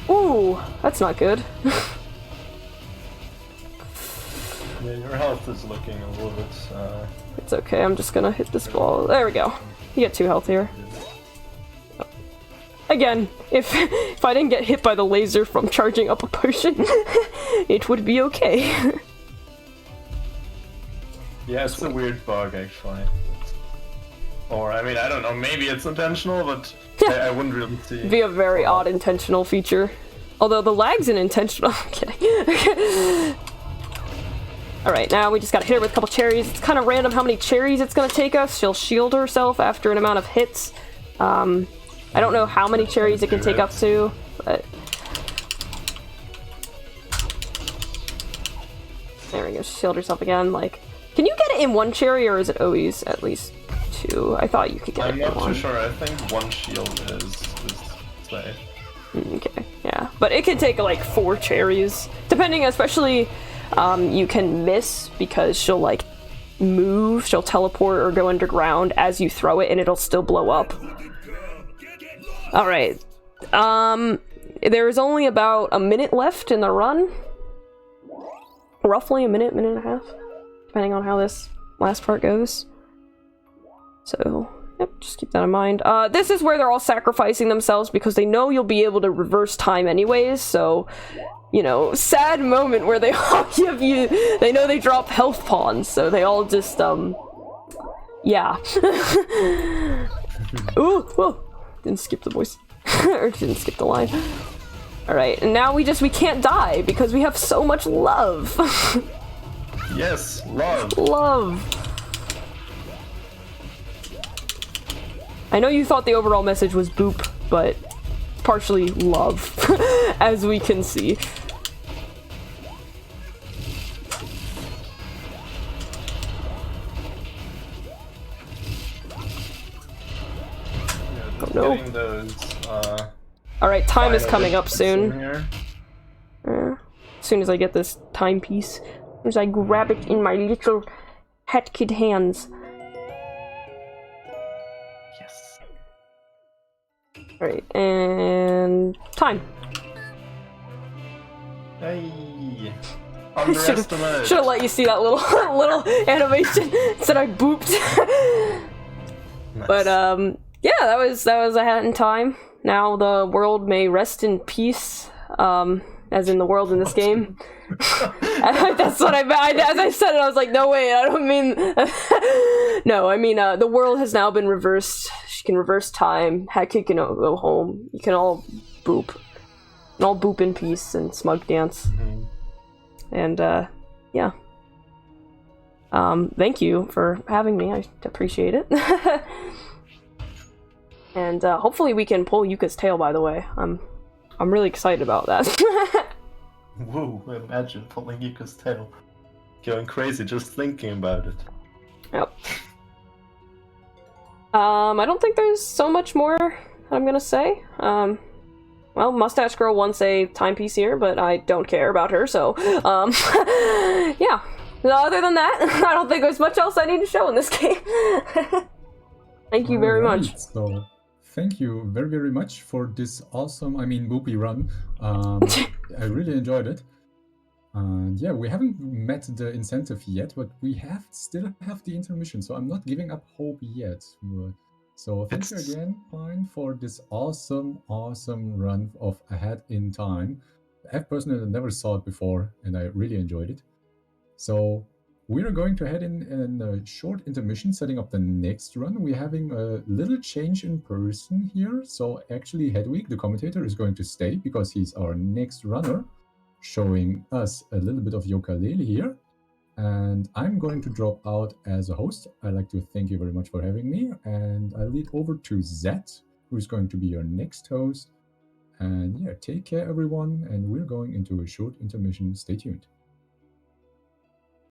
Ooh, that's not good. Yeah, your health is looking a little bit. It's okay, I'm just gonna hit this ball. There we go. You get 2 health here. Again, if I didn't get hit by the laser from charging up a potion, it would be okay. Yeah, it's a weird bug, actually. Or, I mean, I don't know, maybe it's intentional, but I wouldn't really see. It'd be a very odd intentional feature. Although the lag's an intentional. I'm kidding. Alright, now we just gotta hit her with a couple cherries. It's kind of random how many cherries it's gonna take us. She'll shield herself after an amount of hits. I don't know how many cherries it can take up to, but... There we go, shield herself again, like... Can you get it in 1 cherry, or is it always at least 2? I thought you could get it in 1. I'm not too sure, I think 1 shield is safe. Okay, yeah. But it can take like 4 cherries. Depending, especially, you can miss because she'll like move, she'll teleport or go underground as you throw it and it'll still blow up. Alright. There's only about a minute left in the run. Roughly a minute, minute and a half. Depending on how this last part goes. So, yep, just keep that in mind. This is where they're all sacrificing themselves because they know you'll be able to reverse time anyways, so... You know, sad moment where they all give you... They know they drop health pawns, so they all just, yeah. Ooh! Didn't skip the voice. Or didn't skip the line. Alright, and now we can't die because we have so much love. Yes, love. Love. I know you thought the overall message was boop, but partially love, as we can see. Oh no. Those, Alright, time is coming up soon. Here. As soon as I get this timepiece. As soon as I grab it in my little hat kid hands. Yes. Alright, and... time. Hey. Underestimate. Should have let you see that little little animation instead I booped. Nice. But yeah, that was a hat in time. Now the world may rest in peace. As in the world in this game. That's what I meant. As I said it, I was like, no way, I don't mean... No, I mean, the world has now been reversed. She can reverse time. Hackett can go home. You can all boop. And all boop in peace and smug dance. Mm-hmm. And, yeah. Thank you for having me. I appreciate it. And, hopefully we can pull Yuka's tail, by the way. I'm really excited about that. Whoa, imagine pulling Yuka's tail. Going crazy just thinking about it. Yep. I don't think there's so much more I'm gonna say. Well, Mustache Girl wants a timepiece here, but I don't care about her, so, yeah. Other than that, I don't think there's much else I need to show in this game. Thank you very much. So, thank you very, very much for this awesome, boopy run. I really enjoyed it. And yeah, we haven't met the incentive yet, but we still have the intermission, so I'm not giving up hope yet. So thank you again, Pine, for this awesome run of Ahead in Time. I've personally never saw it before, and I really enjoyed it. So we're going to head in a short intermission, setting up the next run. We're having a little change in person here. So actually, Hedwig, the commentator, is going to stay because he's our next runner, showing us a little bit of ukulele here. And I'm going to drop out as a host. I'd like to thank you very much for having me. And I'll lead over to Zet, who's going to be your next host. And yeah, take care, everyone. And we're going into a short intermission. Stay tuned.